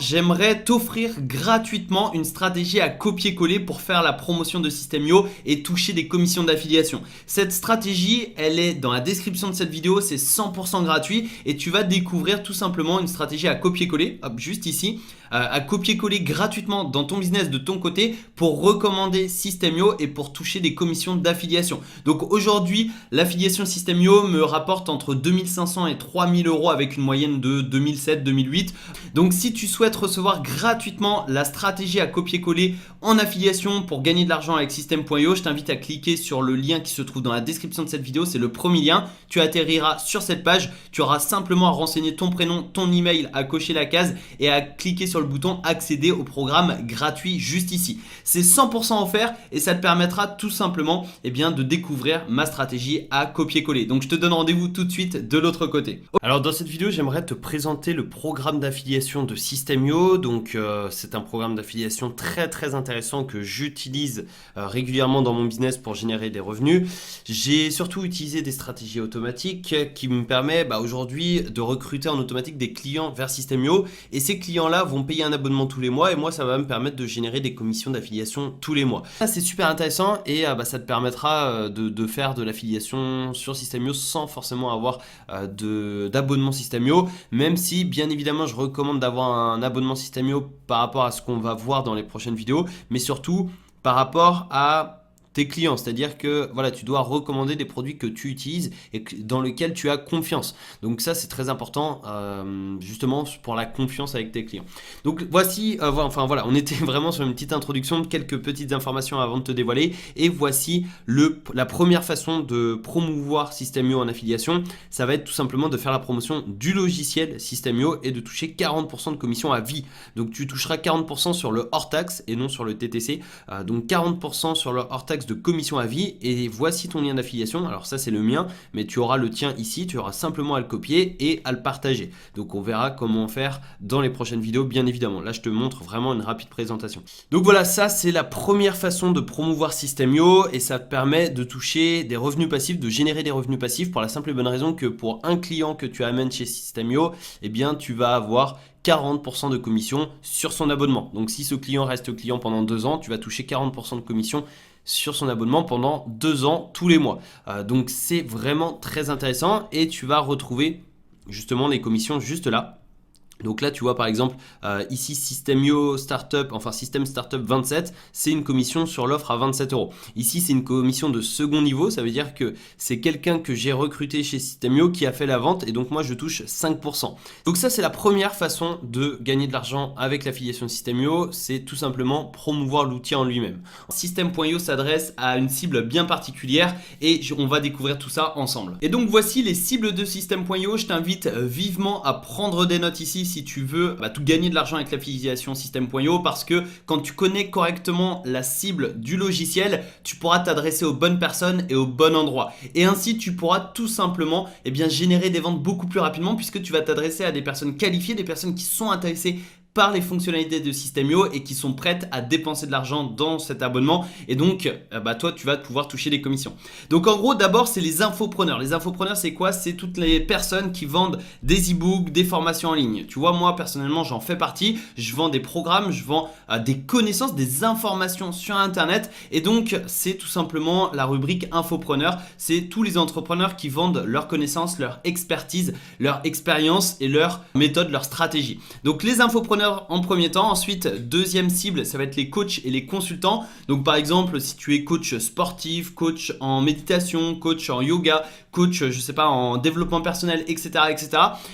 j'aimerais t'offrir gratuitement une stratégie à copier-coller pour faire la promotion de System.io et toucher des commissions d'affiliation. Cette stratégie, elle est dans la description de cette vidéo, c'est 100% gratuit et tu vas découvrir tout simplement une stratégie à copier-coller, hop, juste ici, à copier-coller gratuitement dans ton business de ton côté pour recommander System.io et pour toucher des commissions d'affiliation. Donc aujourd'hui, l'affiliation System.io me rapporte entre 2500 et 3000 euros avec une moyenne de 2007-2008. Donc si tu souhaites recevoir gratuitement la stratégie à copier-coller en affiliation pour gagner de l'argent avec System.io, je t'invite à cliquer sur le lien qui se trouve dans la description de cette vidéo, c'est le premier lien. Tu atterriras sur cette page, tu auras simplement à renseigner ton prénom, ton email, à cocher la case et à cliquer sur le bouton accéder au programme gratuit juste ici. C'est 100% offert et ça te permettra tout simplement de découvrir ma stratégie à copier-coller. Donc je te donne rendez-vous tout de suite de l'autre côté. Alors dans cette vidéo, j'aimerais te présenter le programme d'affiliation de System.io. Donc c'est un programme d'affiliation très intéressant que j'utilise régulièrement dans mon business pour générer des revenus. J'ai surtout utilisé des stratégies automatiques qui me permettent aujourd'hui de recruter en automatique des clients vers System.io et ces clients-là vont payer un abonnement tous les mois et moi ça va me permettre de générer des commissions d'affiliation tous les mois. Ça c'est super intéressant et ça te permettra de faire de l'affiliation sur System.io sans forcément avoir d'abonnement System.io, même si bien évidemment je recommande d'avoir un abonnement System.io par rapport à ce qu'on va voir dans les prochaines vidéos, mais surtout par rapport à tes clients, c'est-à-dire que voilà, tu dois recommander des produits que tu utilises et dans lesquels tu as confiance. Donc ça c'est très important justement pour la confiance avec tes clients. Donc voici, voilà, on était vraiment sur une petite introduction, quelques petites informations avant de te dévoiler et voici la première façon de promouvoir System.io en affiliation. Ça va être tout simplement de faire la promotion du logiciel System.io et de toucher 40% de commission à vie. Donc tu toucheras 40% sur le hors taxe et non sur le TTC, donc 40% sur le hors taxe de commission à vie et voici ton lien d'affiliation. Alors ça c'est le mien, mais tu auras le tien ici, tu auras simplement à le copier et à le partager. Donc on verra comment faire dans les prochaines vidéos bien évidemment. Là je te montre vraiment une rapide présentation. Donc voilà, ça c'est la première façon de promouvoir System.io et ça te permet de toucher des revenus passifs, de générer des revenus passifs pour la simple et bonne raison que pour un client que tu amènes chez System.io, tu vas avoir 40% de commission sur son abonnement. Donc si ce client reste client pendant 2 ans, tu vas toucher 40% de commission sur son abonnement pendant 2 ans tous les mois. Donc c'est vraiment très intéressant et tu vas retrouver justement les commissions juste là. Donc là, tu vois par exemple ici System.io Startup, enfin System Startup 27, c'est une commission sur l'offre à 27 euros. Ici, c'est une commission de second niveau, ça veut dire que c'est quelqu'un que j'ai recruté chez System.io qui a fait la vente et donc moi je touche 5%. Donc ça, c'est la première façon de gagner de l'argent avec l'affiliation System.io, c'est tout simplement promouvoir l'outil en lui-même. System.io s'adresse à une cible bien particulière et on va découvrir tout ça ensemble. Et donc voici les cibles de System.io, je t'invite vivement à prendre des notes ici si tu veux tout gagner de l'argent avec l'affiliation System.io parce que quand tu connais correctement la cible du logiciel, tu pourras t'adresser aux bonnes personnes et au bon endroit. Et ainsi, tu pourras tout simplement générer des ventes beaucoup plus rapidement puisque tu vas t'adresser à des personnes qualifiées, des personnes qui sont intéressées par les fonctionnalités de System.io et qui sont prêtes à dépenser de l'argent dans cet abonnement et donc toi tu vas pouvoir toucher des commissions. Donc en gros d'abord c'est les infopreneurs. Les infopreneurs c'est quoi? C'est toutes les personnes qui vendent des e-books, des formations en ligne. Tu vois, moi personnellement j'en fais partie, je vends des programmes, je vends des connaissances, des informations sur internet et donc c'est tout simplement la rubrique infopreneurs. C'est tous les entrepreneurs qui vendent leurs connaissances, leur expertise, leur expérience et leur méthode, leur stratégie. Donc les infopreneurs en premier temps. Ensuite, deuxième cible, ça va être les coachs et les consultants. Donc par exemple, si tu es coach sportif, coach en méditation, coach en yoga, coach, je sais pas, en développement personnel, etc.,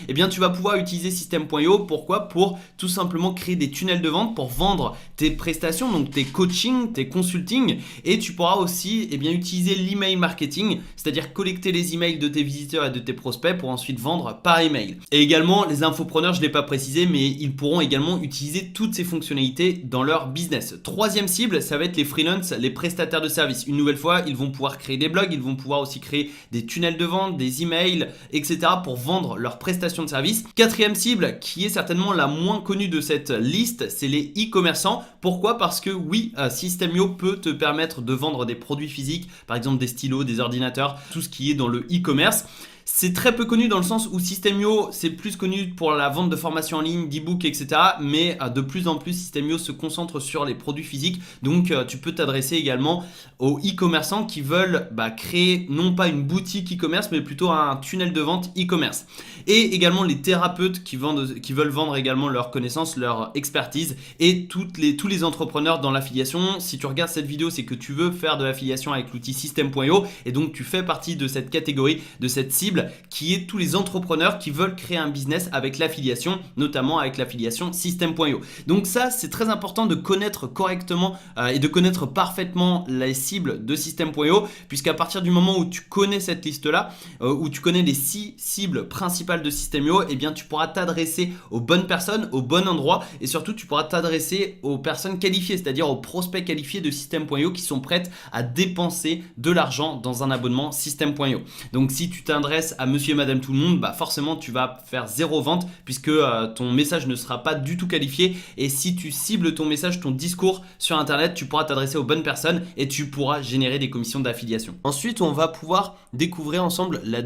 tu vas pouvoir utiliser System.io. Pourquoi? Pour tout simplement créer des tunnels de vente pour vendre tes prestations, donc tes coachings, tes consultings. Et tu pourras aussi utiliser l'email marketing, c'est-à-dire collecter les emails de tes visiteurs et de tes prospects pour ensuite vendre par email. Et également, les infopreneurs, je ne l'ai pas précisé, mais ils pourront également utiliser toutes ces fonctionnalités dans leur business. Troisième cible, ça va être les freelances, les prestataires de services. Une nouvelle fois, ils vont pouvoir créer des blogs, ils vont pouvoir aussi créer des tunnels de vente, des emails, etc. pour vendre leurs prestations de services. Quatrième cible, qui est certainement la moins connue de cette liste, c'est les e-commerçants. Pourquoi? Parce que oui, System.io peut te permettre de vendre des produits physiques, par exemple des stylos, des ordinateurs, tout ce qui est dans le e-commerce. C'est très peu connu dans le sens où System.io c'est plus connu pour la vente de formations en ligne, d'e-books, etc. Mais de plus en plus System.io se concentre sur les produits physiques. Donc tu peux t'adresser également aux e-commerçants qui veulent créer non pas une boutique e-commerce mais plutôt un tunnel de vente e-commerce. Et également les thérapeutes qui veulent vendre également leurs connaissances, leur expertise, et tous les entrepreneurs dans l'affiliation. Si tu regardes cette vidéo, c'est que tu veux faire de l'affiliation avec l'outil System.io et donc tu fais partie de cette catégorie, de cette cible qui est tous les entrepreneurs qui veulent créer un business avec l'affiliation, notamment avec l'affiliation System.io. Donc ça, c'est très important de connaître correctement et de connaître parfaitement les cibles de System.io, puisqu'à partir du moment où tu connais cette liste-là, où tu connais les 6 cibles principales de System.io, eh bien tu pourras t'adresser aux bonnes personnes, au bon endroit, et surtout tu pourras t'adresser aux personnes qualifiées, c'est-à-dire aux prospects qualifiés de System.io qui sont prêtes à dépenser de l'argent dans un abonnement System.io. Donc si tu t'adresses à monsieur et madame tout le monde, forcément tu vas faire 0 vente puisque ton message ne sera pas du tout qualifié, et si tu cibles ton message, ton discours sur internet, tu pourras t'adresser aux bonnes personnes et tu pourras générer des commissions d'affiliation. Ensuite, on va pouvoir découvrir ensemble le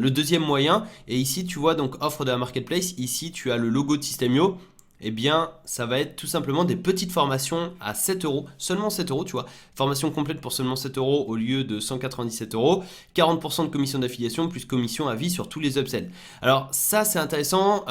deuxième moyen, et ici tu vois donc offre de la marketplace, ici tu as le logo de System.io. Eh bien, ça va être tout simplement des petites formations à 7 euros, seulement 7 euros, tu vois. Formation complète pour seulement 7 euros au lieu de 197 euros. 40% de commission d'affiliation plus commission à vie sur tous les upsells. Alors, ça, c'est intéressant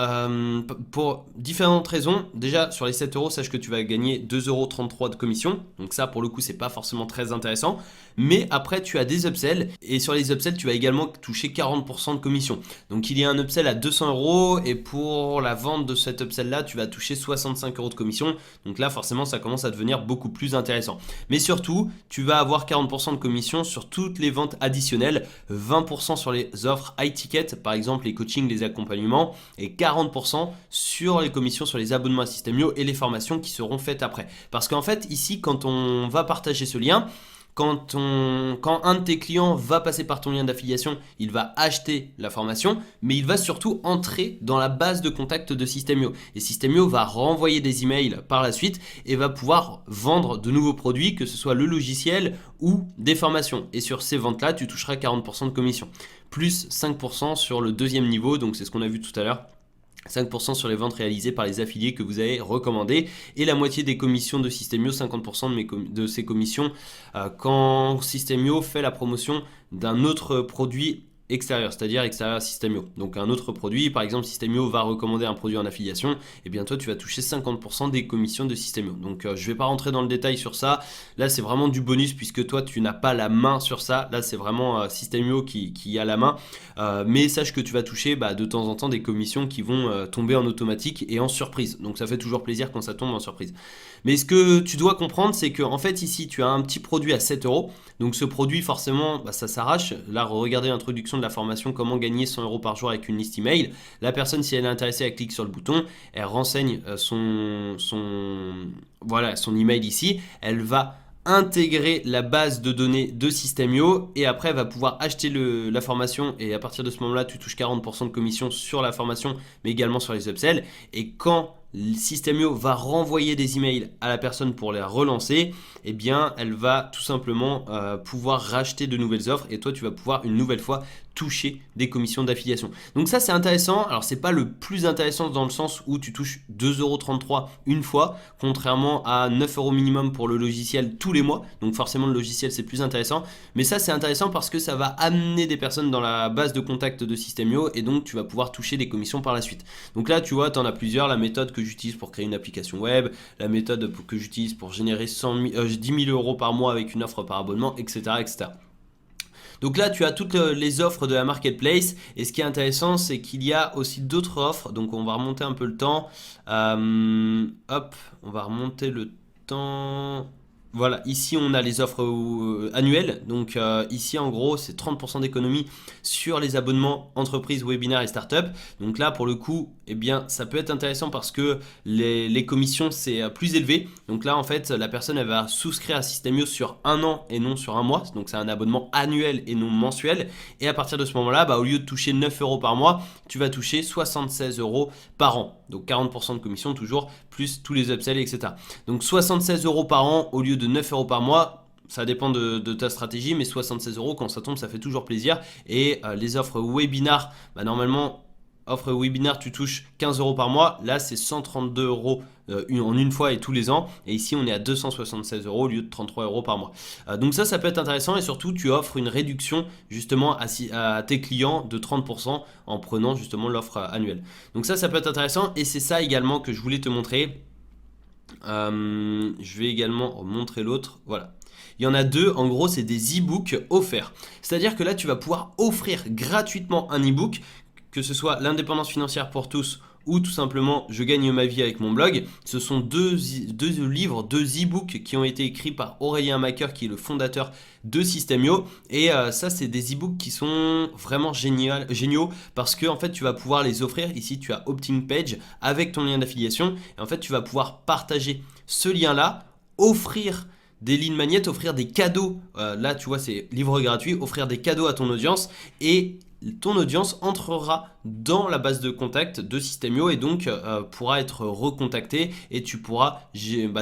pour différentes raisons. Déjà, sur les 7 euros, sache que tu vas gagner 2,33 € de commission. Donc, ça, pour le coup, c'est pas forcément très intéressant. Mais après, tu as des upsells et sur les upsells, tu vas également toucher 40% de commission. Donc, il y a un upsell à 200 euros et pour la vente de cet upsell-là, tu vas toucher 65 euros de commission. Donc là, forcément, ça commence à devenir beaucoup plus intéressant. Mais surtout, tu vas avoir 40% de commission sur toutes les ventes additionnelles, 20% sur les offres high ticket, par exemple les coachings, les accompagnements, et 40% sur les commissions sur les abonnements à System.io et les formations qui seront faites après. Parce qu'en fait, ici, quand on va partager ce lien, quand un de tes clients va passer par ton lien d'affiliation, il va acheter la formation, mais il va surtout entrer dans la base de contact de System.io. Et System.io va renvoyer des emails par la suite et va pouvoir vendre de nouveaux produits, que ce soit le logiciel ou des formations. Et sur ces ventes-là, tu toucheras 40% de commission. Plus 5% sur le deuxième niveau, donc c'est ce qu'on a vu tout à l'heure. 5% sur les ventes réalisées par les affiliés que vous avez recommandés, et la moitié des commissions de System.io, 50% de ces commissions quand System.io fait la promotion d'un autre produit extérieur, c'est-à-dire extérieur à System.io. Donc un autre produit, par exemple System.io va recommander un produit en affiliation, et bien toi tu vas toucher 50% des commissions de System.io. Donc je ne vais pas rentrer dans le détail sur ça, là c'est vraiment du bonus puisque toi tu n'as pas la main sur ça, là c'est vraiment System.io qui a la main, mais sache que tu vas toucher de temps en temps des commissions qui vont tomber en automatique et en surprise, donc ça fait toujours plaisir quand ça tombe en surprise. Mais ce que tu dois comprendre, c'est que en fait ici tu as un petit produit à 7 euros, donc ce produit forcément ça s'arrache. Là regardez l'introduction de la formation comment gagner 100 euros par jour avec une liste email. La personne, si elle est intéressée, elle clique sur le bouton, elle renseigne son email ici, elle va intégrer la base de données de System.io et après elle va pouvoir acheter la formation, et à partir de ce moment là tu touches 40% de commission sur la formation mais également sur les upsells. Et quand System.io va renvoyer des emails à la personne pour les relancer, eh bien elle va tout simplement pouvoir racheter de nouvelles offres et toi tu vas pouvoir une nouvelle fois toucher des commissions d'affiliation. Donc ça c'est intéressant. Alors c'est pas le plus intéressant dans le sens où tu touches 2,33 € une fois, contrairement à 9 € minimum pour le logiciel tous les mois. Donc forcément le logiciel c'est plus intéressant, mais ça c'est intéressant parce que ça va amener des personnes dans la base de contact de System.io et donc tu vas pouvoir toucher des commissions par la suite. Donc là tu vois, tu en as plusieurs. La méthode que j'utilise pour créer une application web, la méthode que j'utilise pour générer 10 000 euros par mois avec une offre par abonnement, etc., etc. Donc là, tu as toutes les offres de la marketplace, et ce qui est intéressant, c'est qu'il y a aussi d'autres offres. Donc on va remonter un peu le temps. Hop, on va remonter le temps. Voilà, ici on a les offres annuelles. Donc ici en gros c'est 30% d'économie sur les abonnements entreprises, webinaires et startups. Donc là pour le coup, eh bien ça peut être intéressant parce que les commissions c'est plus élevé. Donc là en fait la personne elle va souscrire à System.io sur un an et non sur un mois. Donc c'est un abonnement annuel et non mensuel. Et à partir de ce moment là, au lieu de toucher 9 € par mois, tu vas toucher 76 € par an. Donc 40% de commission toujours, plus tous les upsells, etc. Donc 76 € par an au lieu de 9 € par mois. ça dépend de ta stratégie, mais 76 € quand ça tombe, ça fait toujours plaisir. Et les offres webinar, bah, normalement, offre webinar, tu touches 15 € par mois. Là, c'est 132 € en une fois et tous les ans. Et ici, on est à 276 € au lieu de 33 € par mois. Donc ça peut être intéressant. Et surtout, tu offres une réduction justement à tes clients de 30% en prenant justement l'offre annuelle. Donc ça peut être intéressant. Et c'est ça également que je voulais te montrer. Je vais également montrer l'autre. Voilà. Il y en a deux, en gros c'est des e-books offerts. C'est-à-dire que là tu vas pouvoir offrir gratuitement un e-book, que ce soit l'indépendance financière pour tous ou tout simplement je gagne ma vie avec mon blog. Ce sont deux livres, deux e-books qui ont été écrits par Aurélien Maker qui est le fondateur de System.io. Et ça c'est des e-books qui sont vraiment géniaux parce que en fait tu vas pouvoir les offrir. Ici tu as Opting Page avec ton lien d'affiliation et en fait tu vas pouvoir partager ce lien là, offrir des lignes magnétiques, offrir des cadeaux, là tu vois c'est livre gratuit, offrir des cadeaux à ton audience et ton audience entrera dans la base de contact de System.io et donc pourra être recontacté et tu pourras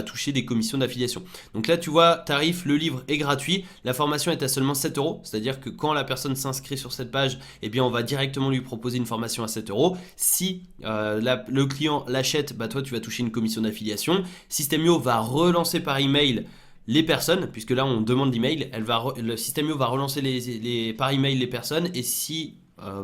toucher des commissions d'affiliation. Donc là tu vois, tarif, le livre est gratuit, la formation est à seulement 7 €, c'est-à-dire que quand la personne s'inscrit sur cette page, eh bien on va directement lui proposer une formation à 7 €. Si le client l'achète, toi tu vas toucher une commission d'affiliation. System.io va relancer par email les personnes, puisque là on demande l'email, le System.io va relancer par email les personnes et si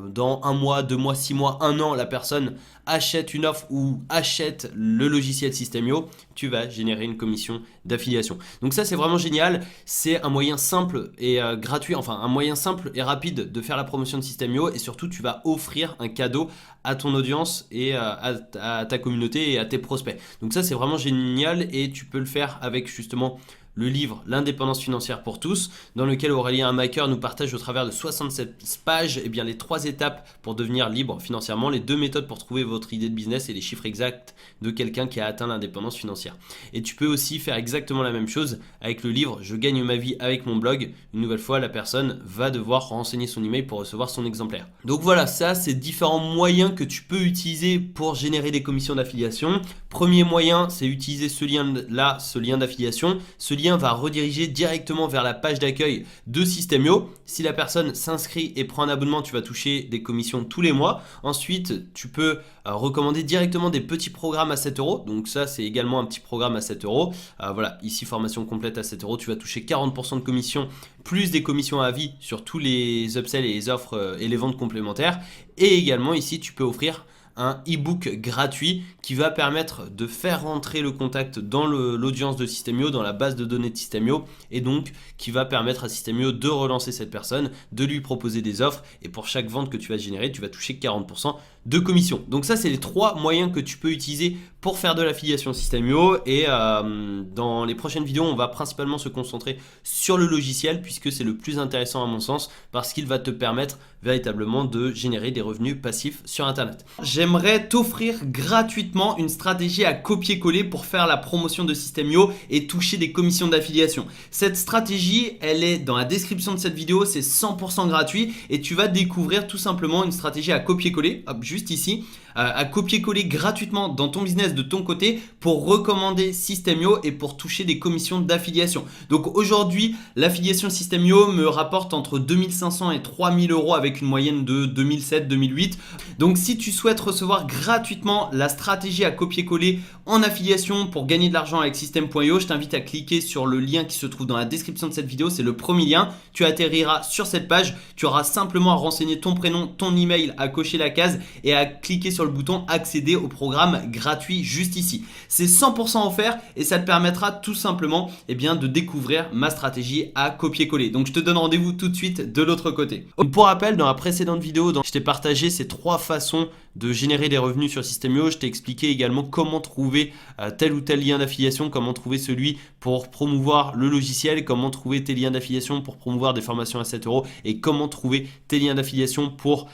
dans 1 mois, 2 mois, 6 mois, 1 an, la personne achète une offre ou achète le logiciel System.io, tu vas générer une commission d'affiliation. Donc ça c'est vraiment génial, c'est un moyen simple et gratuit, enfin un moyen simple et rapide de faire la promotion de System.io et surtout tu vas offrir un cadeau à ton audience et à ta communauté et à tes prospects. Donc ça c'est vraiment génial et tu peux le faire avec justement le livre L'indépendance financière pour tous, dans lequel Aurélien Maker nous partage au travers de 67 pages les 3 étapes pour devenir libre financièrement, les 2 méthodes pour trouver votre idée de business et les chiffres exacts de quelqu'un qui a atteint l'indépendance financière. Et tu peux aussi faire exactement la même chose avec le livre Je gagne ma vie avec mon blog. Une nouvelle fois, la personne va devoir renseigner son email pour recevoir son exemplaire. Donc voilà, ça c'est différents moyens que tu peux utiliser pour générer des commissions d'affiliation. Premier moyen, c'est utiliser ce lien-là, ce lien d'affiliation. Ce lien va rediriger directement vers la page d'accueil de System.io. Si la personne s'inscrit et prend un abonnement, tu vas toucher des commissions tous les mois. Ensuite, tu peux recommander directement des petits programmes à 7 €. Donc ça, c'est également un petit programme à 7 €. Voilà, ici, formation complète à 7 €. Tu vas toucher 40% de commissions, plus des commissions à vie sur tous les upsells et les offres et les ventes complémentaires. Et également, ici, tu peux offrir un e-book gratuit qui va permettre de faire rentrer le contact dans l'audience de System.io, dans la base de données de System.io et donc qui va permettre à System.io de relancer cette personne, de lui proposer des offres et pour chaque vente que tu vas générer, tu vas toucher 40% de commission. Donc ça, c'est les 3 moyens que tu peux utiliser pour faire de l'affiliation System.io et dans les prochaines vidéos, on va principalement se concentrer sur le logiciel puisque c'est le plus intéressant à mon sens parce qu'il va te permettre véritablement de générer des revenus passifs sur Internet. J'aimerais t'offrir gratuitement une stratégie à copier-coller pour faire la promotion de System.io et toucher des commissions d'affiliation. Cette stratégie, elle est dans la description de cette vidéo, c'est 100% gratuit et tu vas découvrir tout simplement une stratégie à copier-coller, juste ici, à copier-coller gratuitement dans ton business de ton côté pour recommander System.io et pour toucher des commissions d'affiliation. Donc aujourd'hui, l'affiliation System.io me rapporte entre 2500 et 3000 € avec une moyenne de 2007-2008. Donc si tu souhaites recevoir gratuitement la stratégie à copier-coller en affiliation pour gagner de l'argent avec System.io, je t'invite à cliquer sur le lien qui se trouve dans la description de cette vidéo, c'est le premier lien. Tu atterriras sur cette page, tu auras simplement à renseigner ton prénom, ton email, à cocher la case et à cliquer sur le bouton accéder au programme gratuit juste ici. C'est 100% offert et ça te permettra tout simplement de découvrir ma stratégie à copier-coller. Donc je te donne rendez-vous tout de suite de l'autre côté. Pour rappel, dans la précédente vidéo, je t'ai partagé ces 3 façons de générer des revenus sur System.io. Je t'ai expliqué également comment trouver tel ou tel lien d'affiliation, comment trouver celui pour promouvoir le logiciel, comment trouver tes liens d'affiliation pour promouvoir des formations à 7 € et comment trouver tes liens d'affiliation pour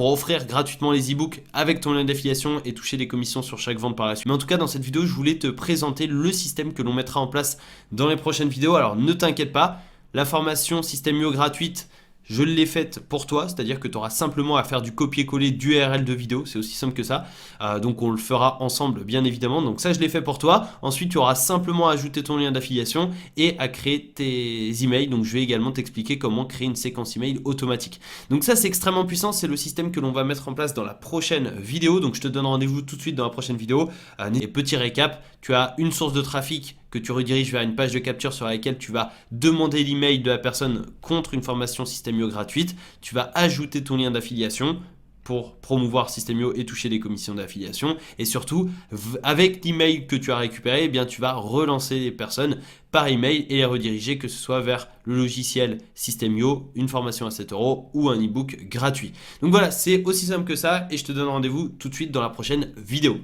offrir gratuitement les e-books avec ton lien d'affiliation et toucher des commissions sur chaque vente par la suite. Mais en tout cas, dans cette vidéo, je voulais te présenter le système que l'on mettra en place dans les prochaines vidéos. Alors ne t'inquiète pas, la formation System.io gratuite je l'ai faite pour toi, c'est-à-dire que tu auras simplement à faire du copier-coller d'URL de vidéo, c'est aussi simple que ça. Donc on le fera ensemble bien évidemment, donc ça je l'ai fait pour toi. Ensuite tu auras simplement à ajouter ton lien d'affiliation et à créer tes emails, donc je vais également t'expliquer comment créer une séquence email automatique. Donc ça c'est extrêmement puissant, c'est le système que l'on va mettre en place dans la prochaine vidéo, donc je te donne rendez-vous tout de suite dans la prochaine vidéo. Et petit récap, tu as une source de trafic que tu rediriges vers une page de capture sur laquelle tu vas demander l'email de la personne contre une formation System.io gratuite. Tu vas ajouter ton lien d'affiliation pour promouvoir System.io et toucher des commissions d'affiliation. Et surtout, avec l'email que tu as récupéré, eh bien, tu vas relancer les personnes par email et les rediriger, que ce soit vers le logiciel System.io, une formation à 7 € ou un ebook gratuit. Donc voilà, c'est aussi simple que ça et je te donne rendez-vous tout de suite dans la prochaine vidéo.